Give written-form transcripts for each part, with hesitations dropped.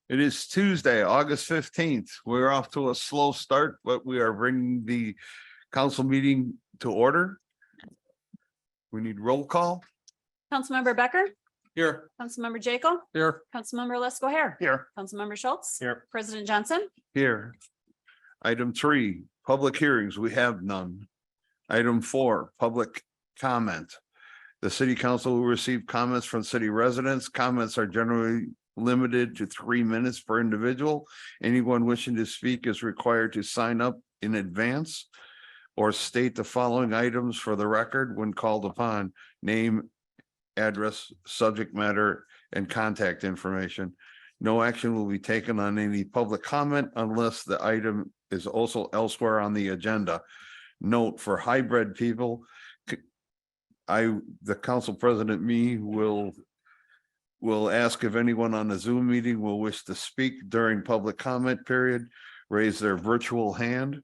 It is Tuesday, August 15th. We're off to a slow start, but we are bringing the council meeting to order. We need roll call. Councilmember Becker, Here. Councilmember Jacob, Here. Councilmember Lesko Hair, Here. Councilmember Schultz, Here. President Johnson. Here. Item 3, public hearings. We have none. Item 4, public comment. The city council will receive comments from city residents. Comments are generally limited to 3 minutes per individual. Anyone wishing to speak is required to sign up in advance or state the following items for the record when called upon: name, address, subject matter, and contact information. No action will be taken on any public comment unless the item is also elsewhere on the agenda. Note for hybrid people, the council president, will ask if anyone on the Zoom meeting will wish to speak during public comment period, raise their virtual hand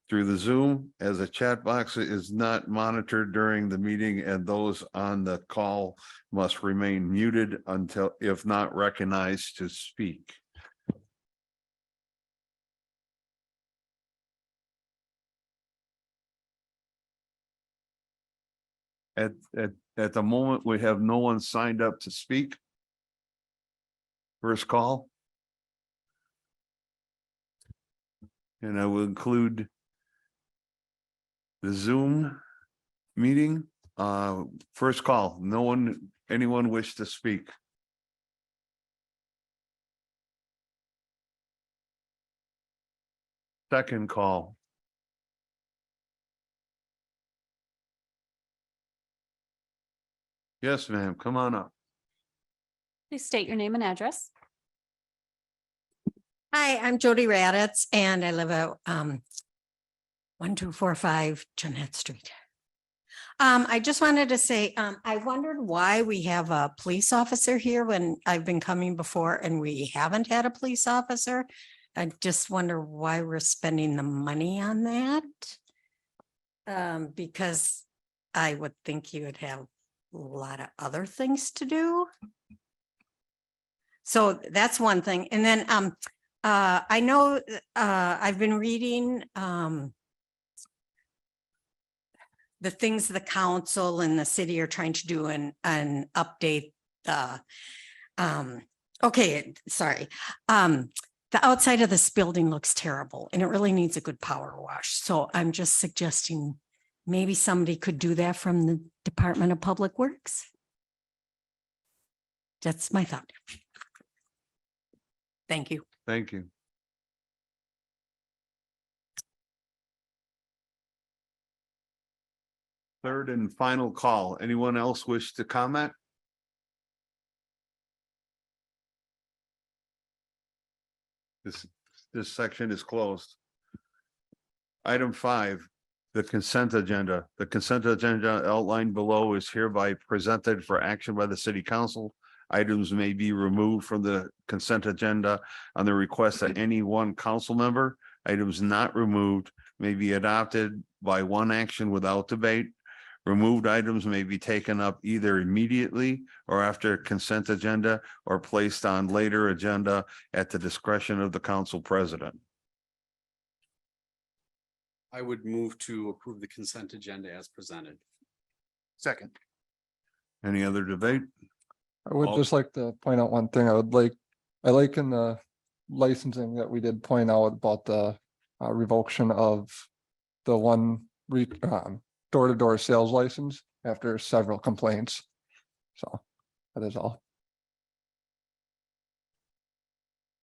through the Zoom, as a chat box is not monitored during the meeting, and those on the call must remain muted until, if not recognized, to speak. At the moment, we have no one signed up to speak. First call. And I will include the Zoom meeting. First call, anyone wish to speak? Second call. Yes, ma'am, come on up. Please state your name and address. Hi, I'm Jody Raditz and I live at 1245 Jeanette Street. I just wanted to say, I wondered why we have a police officer here when I've been coming before and we haven't had a police officer. I just wonder why we're spending the money on that. Because I would think you would have a lot of other things to do. So that's one thing. And then I know I've been reading the things the council and the city are trying to do and update the the outside of this building looks terrible and it really needs a good power wash. So I'm just suggesting maybe somebody could do that from the Department of Public Works. That's my thought. Thank you. Thank you. Third and final call. Anyone else wish to comment? This section is closed. Item 5, the consent agenda. The consent agenda outlined below is hereby presented for action by the city council. Items may be removed from the consent agenda on the request of any one council member. Items not removed may be adopted by one action without debate. Removed items may be taken up either immediately or after consent agenda or placed on later agenda at the discretion of the council president. I would move to approve the consent agenda as presented. Second. Any other debate? I would just like to point out one thing. I like in the licensing that we did point out about the revocation of the one door-to-door sales license after several complaints. So that is all.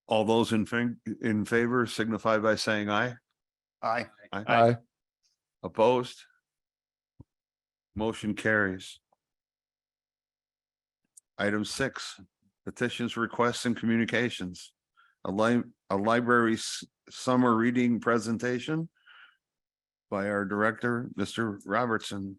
All those in favor signify by saying aye. Aye. Aye. Opposed? Motion carries. Item 6, petitions, requests, and communications. A library summer reading presentation by our director, Mr. Robinson.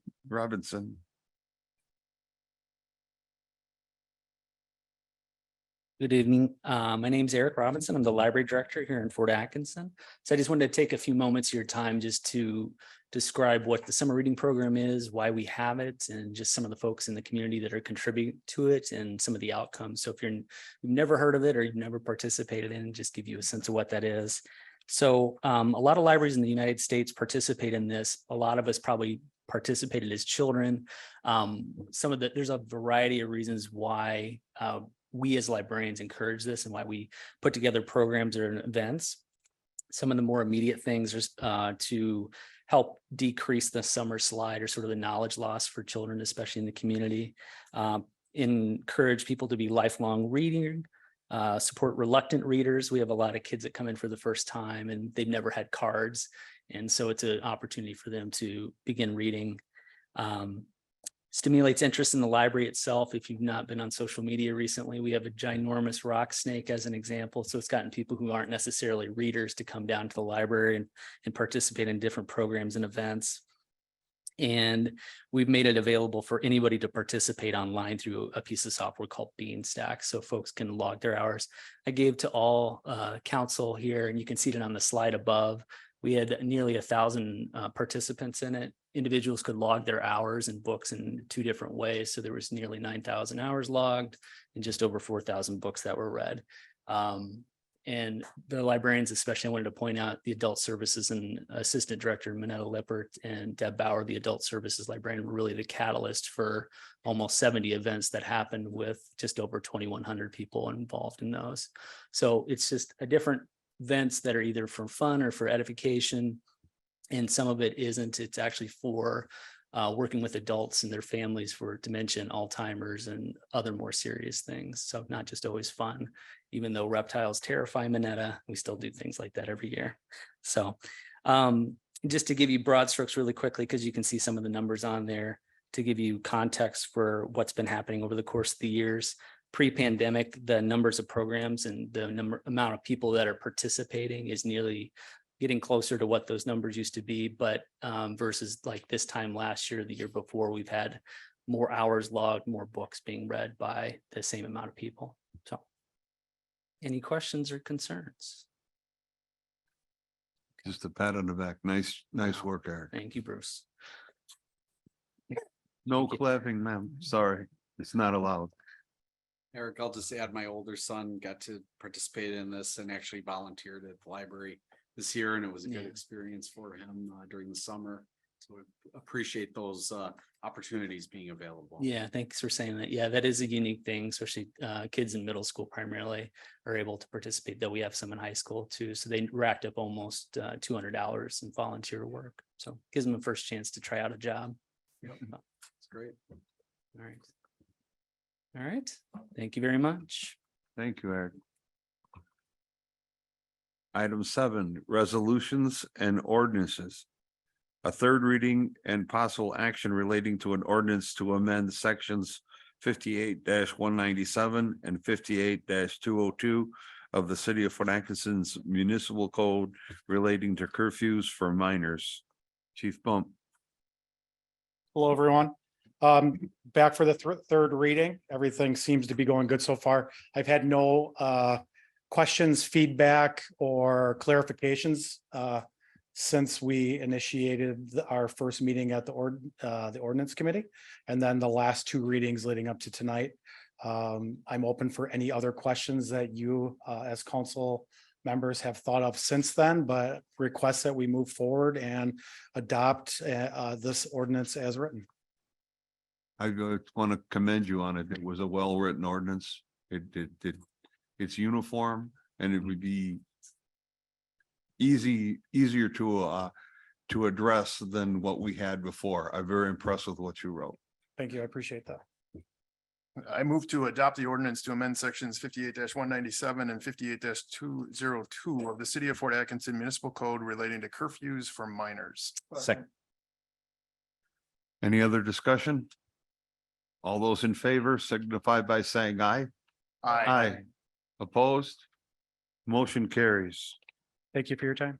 Good evening. My name's Eric Robinson. I'm the library director here in Fort Atkinson. So I just wanted to take a few moments of your time just to describe what the summer reading program is, why we have it, and just some of the folks in the community that are contributing to it and some of the outcomes. So if you've never heard of it or you've never participated in, just give you a sense of what that is. So a lot of libraries in the United States participate in this. A lot of us probably participated as children. There's a variety of reasons why we as librarians encourage this and why we put together programs or events. Some of the more immediate things are to help decrease the summer slide or sort of the knowledge loss for children, especially in the community. Encourage people to be lifelong reading, support reluctant readers. We have a lot of kids that come in for the first time and they've never had cards. And so it's an opportunity for them to begin reading. Stimulates interest in the library itself. If you've not been on social media recently, we have a ginormous rock snake as an example. So it's gotten people who aren't necessarily readers to come down to the library and participate in different programs and events. And we've made it available for anybody to participate online through a piece of software called Beanstack, so folks can log their hours. I gave to all council here, and you can see it on the slide above. We had nearly 1,000 participants in it. Individuals could log their hours and books in 2 different ways. So there was nearly 9,000 hours logged and just over 4,000 books that were read. And the librarians, especially, I wanted to point out the adult services and assistant director, Minetta Lippert, and Deb Bauer, the adult services librarian, were really the catalyst for almost 70 events that happened with just over 2,100 people involved in those. So it's just a different events that are either for fun or for edification. And some of it isn't. It's actually for working with adults and their families for dementia, Alzheimer's, and other more serious things. So not just always fun. Even though reptiles terrify Minetta, we still do things like that every year. So just to give you broad strokes really quickly, because you can see some of the numbers on there, to give you context for what's been happening over the course of the years. Pre-pandemic, the numbers of programs and the amount of people that are participating is nearly getting closer to what those numbers used to be. But versus like this time last year, the year before, we've had more hours logged, more books being read by the same amount of people. So any questions or concerns? Just a pat on the back. Nice work, Eric. Thank you, Bruce. No Thank you. clapping, ma'am. Sorry, it's not allowed. Eric, I'll just add, my older son got to participate in this and actually volunteered at the library this year, and it was a good Yeah. experience for him during the summer. So we appreciate those opportunities being available. Yeah, thanks for saying that. Yeah, that is a unique thing, especially kids in middle school primarily are able to participate, though we have some in high school too. So they racked up almost 200 hours in volunteer work. So gives them a first chance to try out a job. Yep. It's great. All right. All right. Thank you very much. Thank you, Eric. Item 7, resolutions and ordinances. A third reading and possible action relating to an ordinance to amend sections 58-197 and 58-202 of the city of Fort Atkinson's municipal code relating to curfews for minors. Chief Bump. Hello, everyone. Back for the third reading. Everything seems to be going good so far. I've had no questions, feedback, or clarifications since we initiated our first meeting at the ordinance committee, and then the last 2 readings leading up to tonight. I'm open for any other questions that you as council members have thought of since then, but request that we move forward and adopt this ordinance as written. I want to commend you on it. It was a well-written ordinance. It's uniform, and it would be easier to address than what we had before. I'm very impressed with what you wrote. Thank you. I appreciate that. I move to adopt the ordinance to amend sections 58-197 and 58-202 of the city of Fort Atkinson Municipal Code relating to curfews for minors. Second. Any other discussion? All those in favor signify by saying aye. Aye. Opposed? Motion carries. Thank you for your time.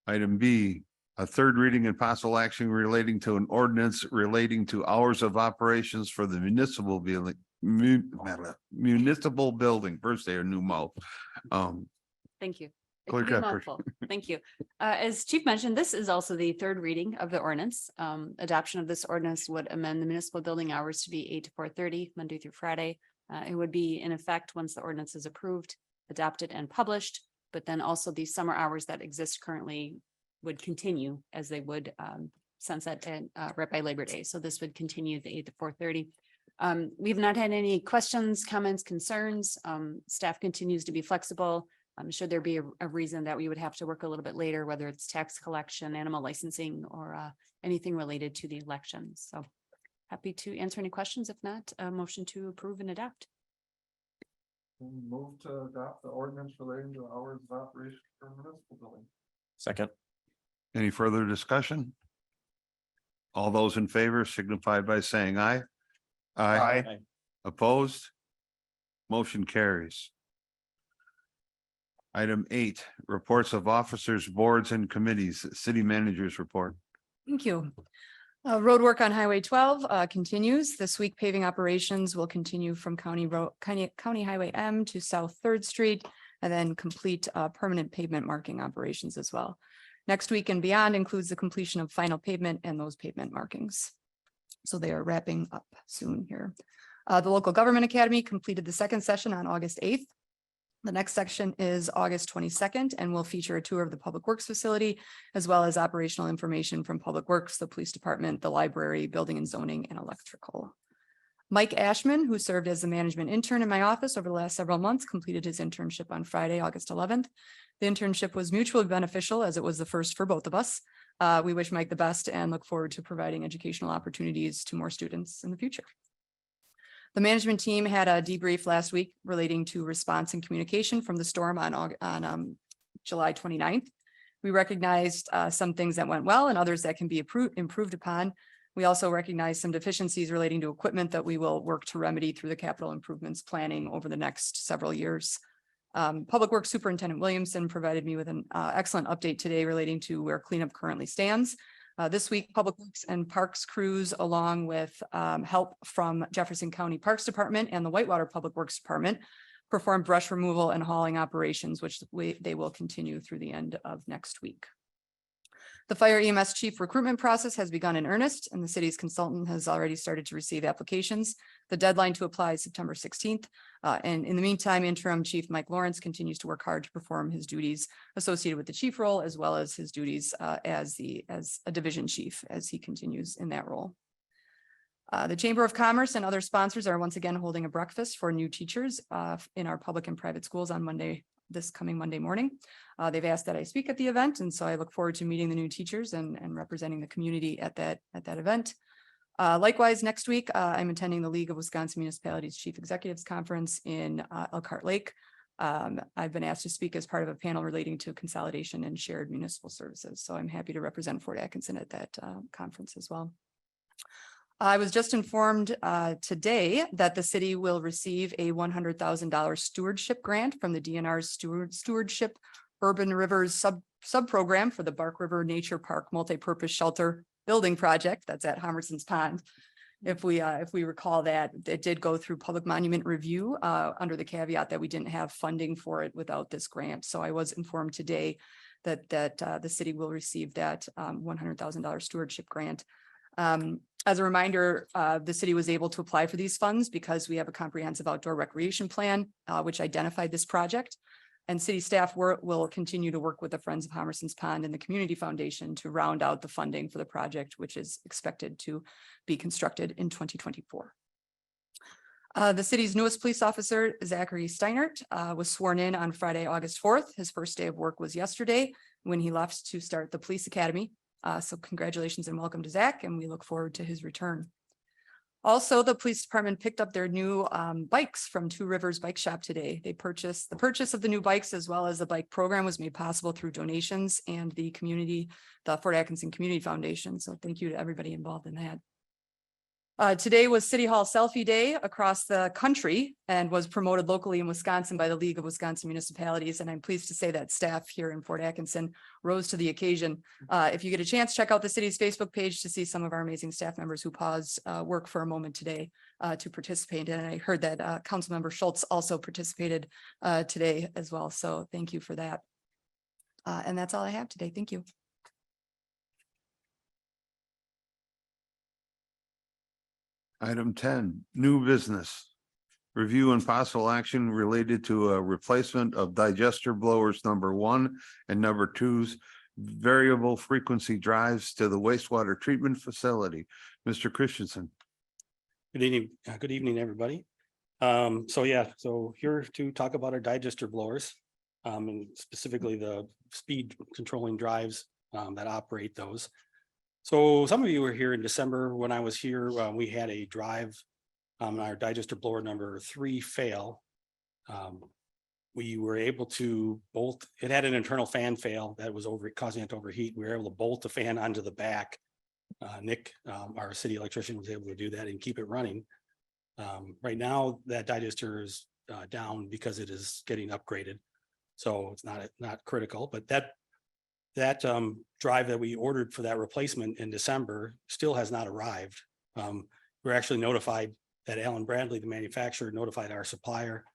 Item B, A third reading and possible action relating to an ordinance relating to hours of operations for the municipal building. Municipal building, first day or new mouth. Thank you. It Clerk can be a Shepherd. mouthful. Thank you. As Chief mentioned, this is also the third reading of the ordinance. Adoption of this ordinance would amend the municipal building hours to be 8 to 4:30, Monday through Friday. It would be in effect once the ordinance is approved, adopted and published, but then also the summer hours that exist currently would continue as they would sunset and right by Labor Day. So this would continue the 8 to 4:30. We've not had any questions, comments, concerns. Staff continues to be flexible. Should there be a reason that we would have to work a little bit later, whether it's tax collection, animal licensing, or anything related to the elections. So happy to answer any questions. If not, a motion to approve and adopt. Move to adopt the ordinance relating to hours of operation for municipal building. Second. Any further discussion? All those in favor signify by saying aye. Aye. Opposed? Motion carries. Item 8, reports of officers, boards and committees, city managers report. Thank you. Road work on Highway 12 continues. This week paving operations will continue from County Highway M to South Third Street and then complete permanent pavement marking operations as well. Next week and beyond includes the completion of final pavement and those pavement markings. So they are wrapping up soon here. The local government academy completed the second session on August 8th. The next section is August 22nd and will feature a tour of the Public Works facility, as well as operational information from Public Works, the police department, the library, building and zoning, and electrical. Mike Ashman, who served as the management intern in my office over the last several months, completed his internship on Friday, August 11th. The internship was mutually beneficial as it was the first for both of us. We wish Mike the best and look forward to providing educational opportunities to more students in the future. The management team had a debrief last week relating to response and communication from the storm on July 29th. We recognized some things that went well and others that can be improved upon. We also recognize some deficiencies relating to equipment that we will work to remedy through the capital improvements planning over the next several years. Public Works Superintendent Williamson provided me with an excellent update today relating to where cleanup currently stands. This week, Public Works and Parks crews, along with help from Jefferson County Parks Department and the Whitewater Public Works Department, performed brush removal and hauling operations, which they will continue through the end of next week. The fire EMS chief recruitment process has begun in earnest, and the city's consultant has already started to receive applications. The deadline to apply is September 16th. And in the meantime, interim chief Mike Lawrence continues to work hard to perform his duties associated with the chief role, as well as his duties as a division chief as he continues in that role. The Chamber of Commerce and other sponsors are once again holding a breakfast for new teachers in our public and private schools on this coming Monday morning. They've asked that I speak at the event, and so I look forward to meeting the new teachers and representing the community at that event. Likewise, next week, I'm attending the League of Wisconsin Municipalities Chief Executives Conference in Elkhart Lake. I've been asked to speak as part of a panel relating to consolidation and shared municipal services. So I'm happy to represent Fort Atkinson at that conference as well. I was just informed today that the city will receive a $100,000 stewardship grant from the DNR's Stewardship Urban Rivers sub-program for the Bark River Nature Park Multipurpose Shelter Building Project. That's at Homerson's Pond. If we recall that, it did go through public monument review under the caveat that we didn't have funding for it without this grant. So I was informed today that the city will receive that $100,000 stewardship grant. As a reminder, the city was able to apply for these funds because we have a comprehensive outdoor recreation plan, which identified this project. And city staff will continue to work with the Friends of Homerson's Pond and the Community Foundation to round out the funding for the project, which is expected to be constructed in 2024. The city's newest police officer, Zachary Steinert, was sworn in on Friday, August 4th. His first day of work was yesterday when he left to start the police academy. So congratulations and welcome to Zach, and we look forward to his return. Also, the police department picked up their new bikes from Two Rivers Bike Shop today. The purchase of the new bikes, as well as the bike program, was made possible through donations and the Fort Atkinson Community Foundation. So thank you to everybody involved in that. Today was City Hall Selfie Day across the country and was promoted locally in Wisconsin by the League of Wisconsin Municipalities. And I'm pleased to say that staff here in Fort Atkinson rose to the occasion. If you get a chance, check out the city's Facebook page to see some of our amazing staff members who paused work for a moment today to participate. And I heard that Councilmember Schultz also participated today as well. So thank you for that. And that's all I have today. Thank you. Item 10, new business. Review and possible action related to a replacement of digester blowers number 1 and number 2's variable frequency drives to the wastewater treatment facility. Mr. Christensen. Good evening, everybody. So here to talk about our digester blowers, and specifically the speed controlling drives that operate those. So some of you were here in December when I was here. We had a drive, our digester blower number 3 fail. We were able to bolt. It had an internal fan fail that was causing it to overheat. We were able to bolt the fan onto the back. Nick, our city electrician, was able to do that and keep it running. Right now, that digester is down because it is getting upgraded, so it's not critical. But that drive that we ordered for that replacement in December still has not arrived. We're actually notified that Allen Bradley, the manufacturer, notified our supplier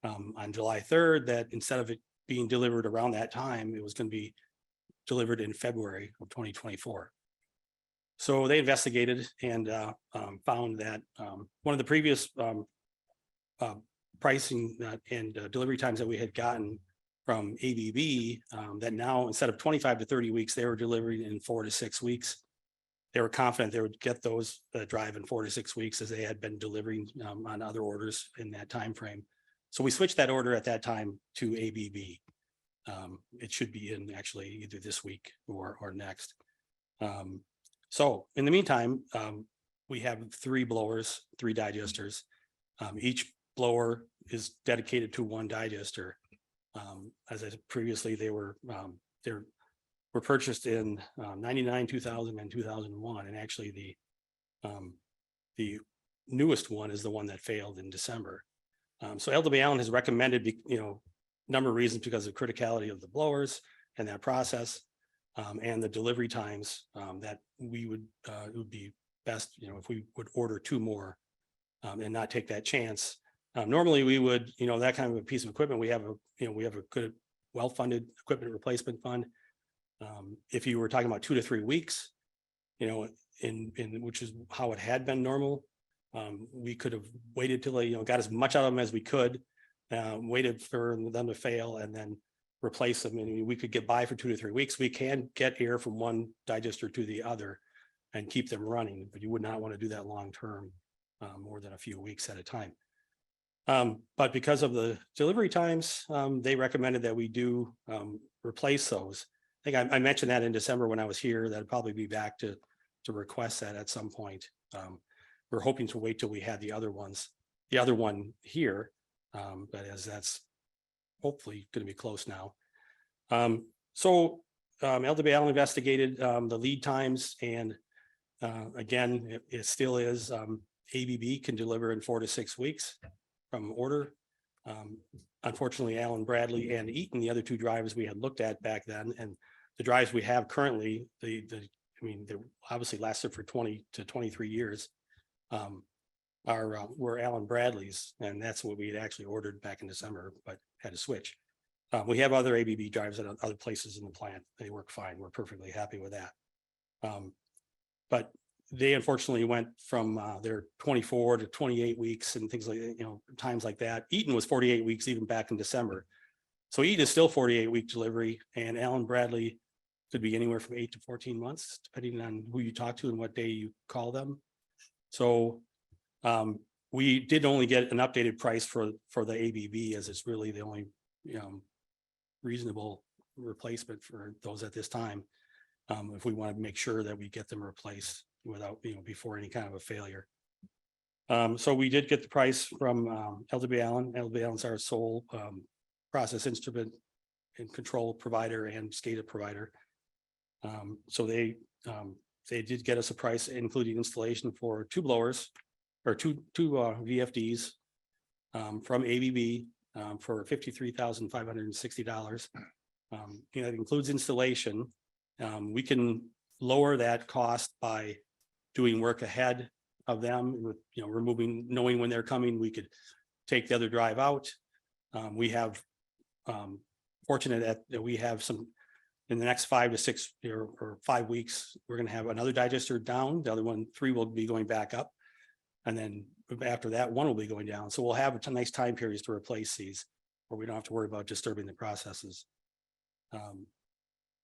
on July 3rd that instead of it being delivered around that time, it was going to be delivered in February of 2024. So they investigated and found that one of the previous pricing and delivery times that we had gotten from ABB, that now instead of 25 to 30 weeks, they were delivering in 4 to 6 weeks. They were confident they would get those drive in 4 to 6 weeks as they had been delivering on other orders in that time frame. So we switched that order at that time to ABB. It should be in actually either this week or next. So in the meantime, we have 3 blowers, 3 digesters. Each blower is dedicated to 1 digester. As I said previously, they were purchased in 99, 2000, and 2001, and actually the newest one is the one that failed in December. So LW Allen has recommended, number of reasons because of criticality of the blowers and that process, and the delivery times, that it would be best, if we would order 2 more and not take that chance. Normally we would, that kind of a piece of equipment, we have a good, well-funded equipment replacement fund. If you were talking about 2 to 3 weeks, in which is how it had been normal, we could have waited till they, got as much out of them as we could, waited for them to fail and then replace them. And we could get by for 2 to 3 weeks. We can get air from one digester to the other and keep them running, but you would not want to do that long-term, more than a few weeks at a time. But because of the delivery times, they recommended that we do replace those. I think I mentioned that in December when I was here, that I'd probably be back to request that at some point. We're hoping to wait till we had the other one here, but as that's hopefully going to be close now. LW Allen investigated the lead times, and again, it still is. ABB can deliver in 4 to 6 weeks from order. Unfortunately, Allen Bradley and Eaton, the other 2 drives we had looked at back then, and the drives we have currently, they obviously lasted for 20 to 23 years. Were Allen Bradley's, and that's what we had actually ordered back in December, but had to switch. We have other ABB drives at other places in the plant. They work fine. We're perfectly happy with that. But they unfortunately went from their 24 to 28 weeks and things like, times like that. Eaton was 48 weeks even back in December. So Eaton is still 48-week delivery, and Allen Bradley could be anywhere from 8 to 14 months, depending on who you talk to and what day you call them. So we did only get an updated price for the ABB, as it's really the only reasonable replacement for those at this time. If we want to make sure that we get them replaced without, before any kind of a failure. So we did get the price from LW Allen. LW Allen's our sole process instrument and control provider and SCADA provider. So they They did get us a price including installation for two blowers or two VFDs from ABB for $53,560. It includes installation. We can lower that cost by doing work ahead of them with, removing, knowing when they're coming. We could take the other drive out. We have fortunate that we have some in the next 5 to 6 or 5 weeks, we're going to have another digester down. The other 3 will be going back up. And then after that, 1 will be going down. So we'll have a nice time periods to replace these where we don't have to worry about disturbing the processes.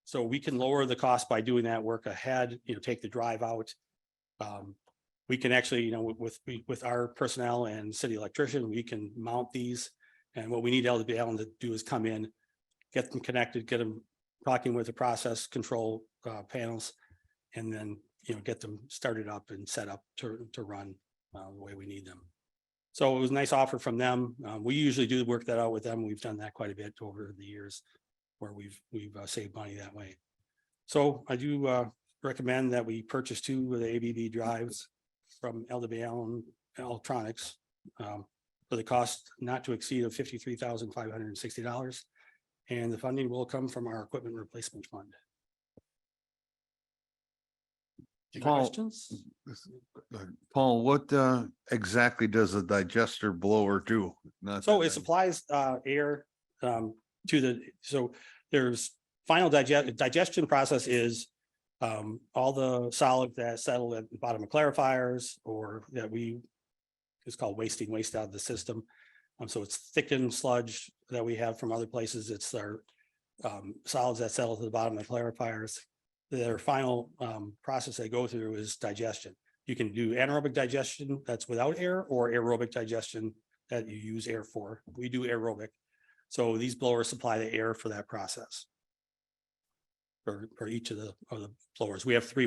So we can lower the cost by doing that work ahead, take the drive out. We can actually, with our personnel and city electrician, we can mount these. And what we need LWL to do is come in, get them connected, get them talking with the process control panels, and then, get them started up and set up to run the way we need them. So it was a nice offer from them. We usually do work that out with them. We've done that quite a bit over the years where we've saved money that way. So I do recommend that we purchase 2 of the ABB drives from LWL Electronics for the cost not to exceed of $53,560. And the funding will come from our equipment replacement fund. Any Paul, questions? Paul, what exactly does a digester blower do? So it supplies air to the, so there's final digestion process is all the solids that settle at the bottom of clarifiers or that it's called wasting waste out of the system. So it's thickened sludge that we have from other places. It's our solids that settle to the bottom of the clarifiers. Their final process they go through is digestion. You can do anaerobic digestion that's without air or aerobic digestion that you use air for. We do aerobic. So these blowers supply the air for that process. For each of the blowers. We have 3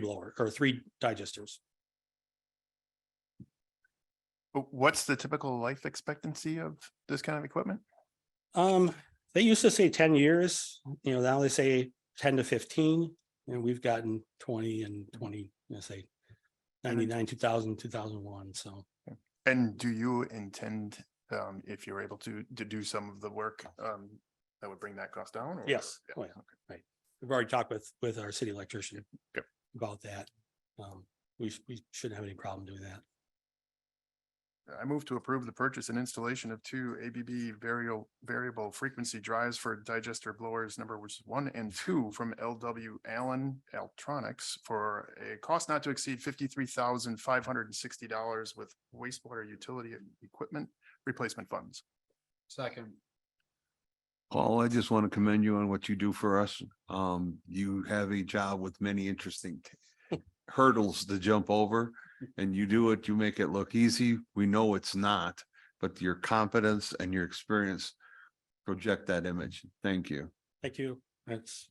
digesters. What's the typical life expectancy of this kind of equipment? They used to say 10 years, now they say 10 to 15, and we've gotten 20 and 20, say 99, 2000, 2001. So. And do you intend, if you're able to do some of the work, that would bring that cost down? Or? Yes. Yeah. Oh, yeah. Right. We've already talked with our city electrician about that. We shouldn't have any problem doing that. I move to approve the purchase and installation of 2 ABB variable frequency drives for digester blowers numbers 1 and 2 from LW Allen Electronics for a cost not to exceed $53,560 with wastewater utility equipment replacement funds. Second. Paul, I just want to commend you on what you do for us. You have a job with many interesting hurdles to jump over, and you do it, you make it look easy. We know it's not, but your competence and your experience project that image. Thank you. Thank you. That's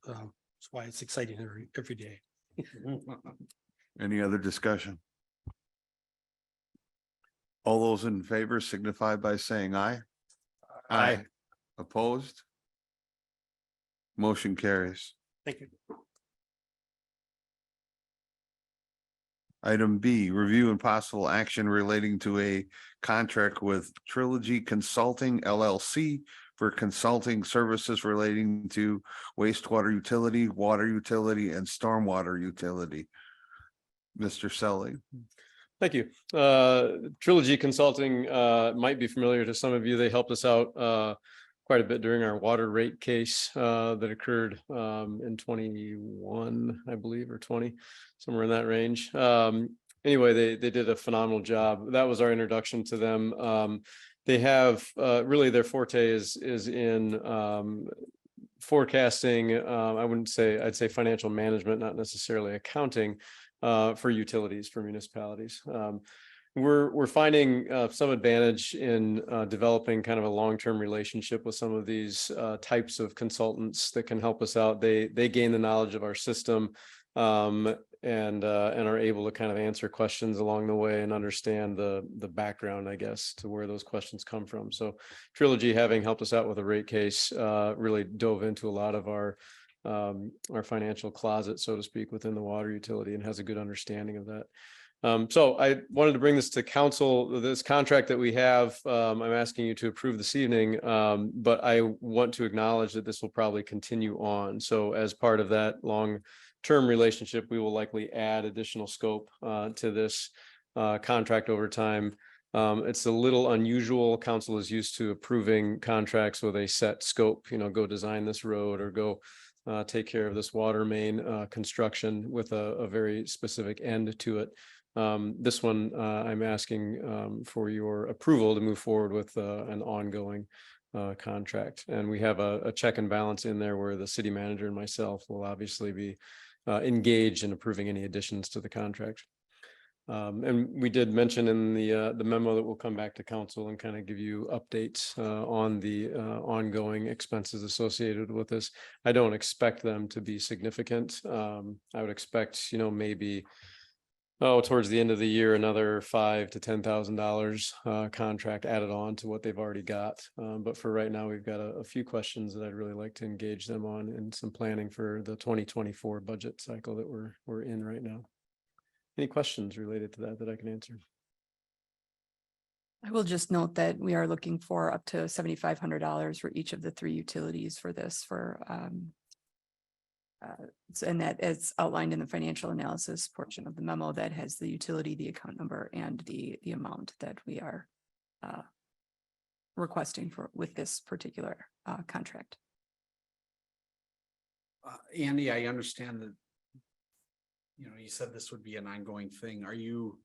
why it's exciting every day. Any other discussion? All those in favor signify by saying aye. Aye. Opposed? Motion carries. Thank you. Item B, review and possible action relating to a contract with Trilogy Consulting LLC for consulting services relating to wastewater utility, water utility, and stormwater utility. Mr. Selly. Thank you. Trilogy Consulting might be familiar to some of you. They helped us out quite a bit during our water rate case that occurred in 21, I believe, or 20, somewhere in that range. Anyway, they did a phenomenal job. That was our introduction to them. They have really their forte is in forecasting. I'd say financial management, not necessarily accounting for utilities for municipalities. We're finding some advantage in developing kind of a long-term relationship with some of these types of consultants that can help us out. They gain the knowledge of our system and are able to kind of answer questions along the way and understand the background, I guess, to where those questions come from. So Trilogy, having helped us out with a rate case, really dove into a lot of our our financial closet, so to speak, within the water utility and has a good understanding of that. So I wanted to bring this to council, this contract that we have, I'm asking you to approve this evening, but I want to acknowledge that this will probably continue on. So as part of that long-term relationship, we will likely add additional scope to this contract over time. It's a little unusual. Council is used to approving contracts with a set scope, go design this road or go take care of this water main construction with a very specific end to it. This one, I'm asking for your approval to move forward with an ongoing contract. And we have a check and balance in there where the city manager and myself will obviously be engaged in approving any additions to the contract. And we did mention in the memo that we'll come back to council and kind of give you updates on the ongoing expenses associated with this. I don't expect them to be significant. I would expect, maybe towards the end of the year, another $5,000 to $10,000 contract added on to what they've already got. But for right now, we've got a few questions that I'd really like to engage them on and some planning for the 2024 budget cycle that we're in right now. Any questions related to that I can answer? I will just note that we are looking for up to $7,500 for each of the three utilities for this and that is outlined in the financial analysis portion of the memo that has the utility, the account number, and the amount that we are requesting for with this particular contract. Andy, I understand that, you said this would be an ongoing thing. Are you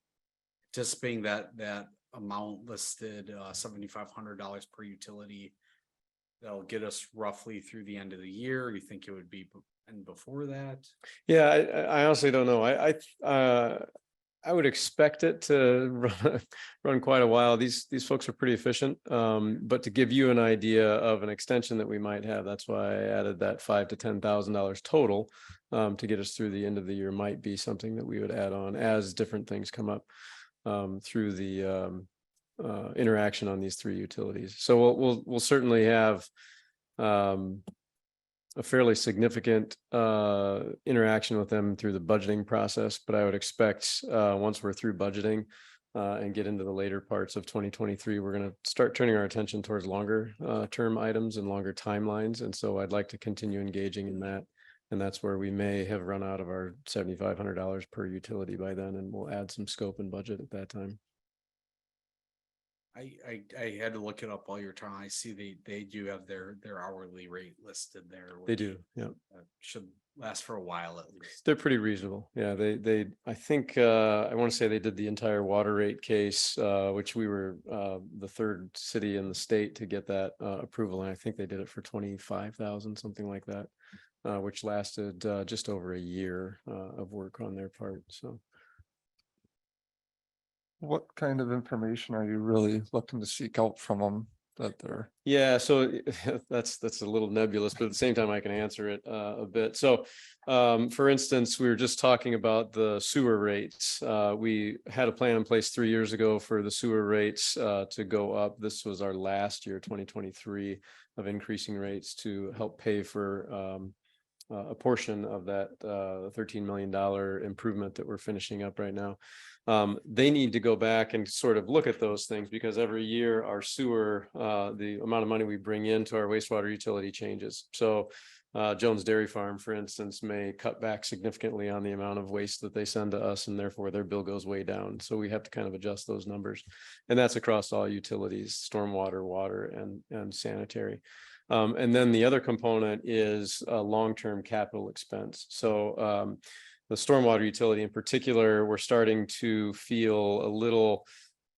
anticipating that amount listed, $7,500 per utility, that'll get us roughly through the end of the year? You think it would be and before that? Yeah, I honestly don't know. I would expect it to run quite a while. These folks are pretty efficient. But to give you an idea of an extension that we might have, that's why I added that $5,000 to $10,000 total to get us through the end of the year might be something that we would add on as different things come up through the interaction on these three utilities. So we'll certainly have a fairly significant interaction with them through the budgeting process, but I would expect once we're through budgeting and get into the later parts of 2023, we're going to start turning our attention towards longer term items and longer timelines. And so I'd like to continue engaging in that. And that's where we may have run out of our $7,500 per utility by then, and we'll add some scope and budget at that time. I had to look it up while you're talking. I see they do have their hourly rate listed there. They do, yeah. Should last for a while at least. They're pretty reasonable. Yeah, I think I want to say they did the entire water rate case, which we were the third city in the state to get that approval. And I think they did it for 25,000, something like that, which lasted just over a year of work on their part. So. What kind of information are you really looking to seek out from them that they're? Yeah, so that's a little nebulous, but at the same time I can answer it a bit. So for instance, we were just talking about the sewer rates. We had a plan in place 3 years ago for the sewer rates to go up. This was our last year, 2023, of increasing rates to help pay for a portion of that $13 million improvement that we're finishing up right now. They need to go back and sort of look at those things because every year our sewer, the amount of money we bring into our wastewater utility changes. So Jones Dairy Farm, for instance, may cut back significantly on the amount of waste that they send to us, and therefore their bill goes way down. So we have to kind of adjust those numbers. And that's across all utilities, stormwater, water, and sanitary. And then the other component is a long-term capital expense. So the stormwater utility in particular, we're starting to feel a little,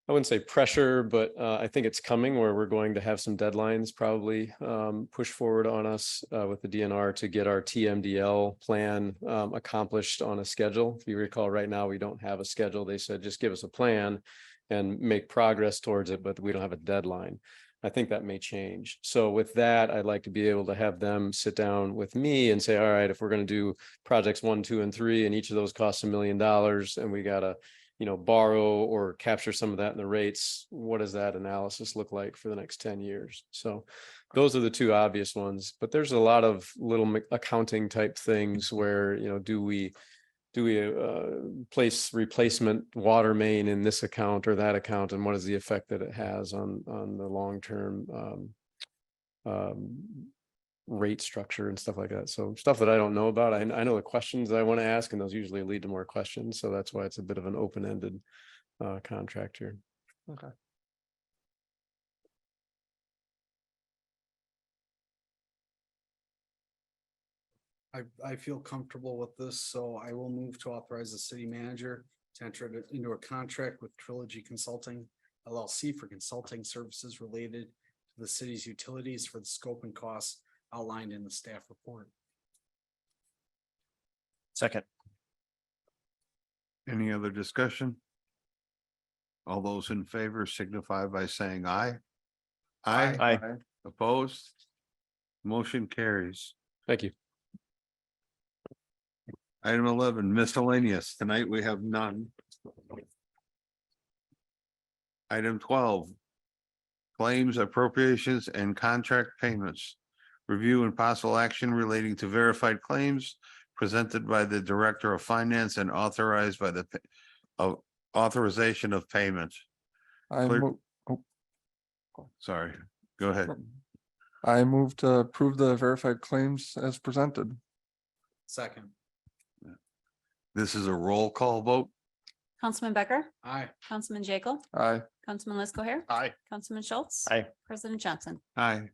I wouldn't say pressure, but I think it's coming where we're going to have some deadlines probably push forward on us with the DNR to get our TMDL plan accomplished on a schedule. If you recall, right now, we don't have a schedule. They said, just give us a plan and make progress towards it, but we don't have a deadline. I think that may change. So with that, I'd like to be able to have them sit down with me and say, all right, if we're going to do projects 1, 2, and 3, and each of those costs $1 million, and we got to borrow or capture some of that in the rates, what does that analysis look like for the next 10 years? So those are the two obvious ones, but there's a lot of little accounting type things where, do we place replacement water main in this account or that account, and what is the effect that it has on the long-term rate structure and stuff like that. So stuff that I don't know about. I know the questions that I want to ask, and those usually lead to more questions. So that's why it's a bit of an open-ended contract here. Okay. I feel comfortable with this, so I will move to authorize the city manager to enter into a contract with Trilogy Consulting LLC for consulting services related to the city's utilities for the scope and costs outlined in the staff report. Second. Any other discussion? All those in favor signify by saying aye. Aye. Opposed? Motion carries. Thank you. Item 11, miscellaneous. Tonight we have none. Item 12. Claims, appropriations, and contract payments. Review and possible action relating to verified claims presented by the Director of Finance and authorized by the authorization of payment. I Clear- move, Sorry, go ahead. I move to approve the verified claims as presented. Second. This is a roll call vote. Councilman Becker, Aye. Councilman Jekyll, Aye. Councilman Lesko. Aye. Councilman Schultz. Aye. President Johnson. Aye.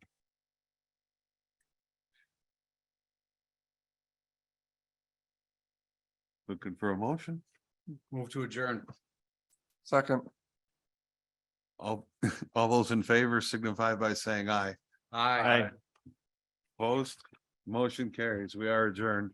Looking for a motion? Move to adjourn. Second. All those in favor signify by saying aye. Aye. Opposed? Motion carries. We are adjourned.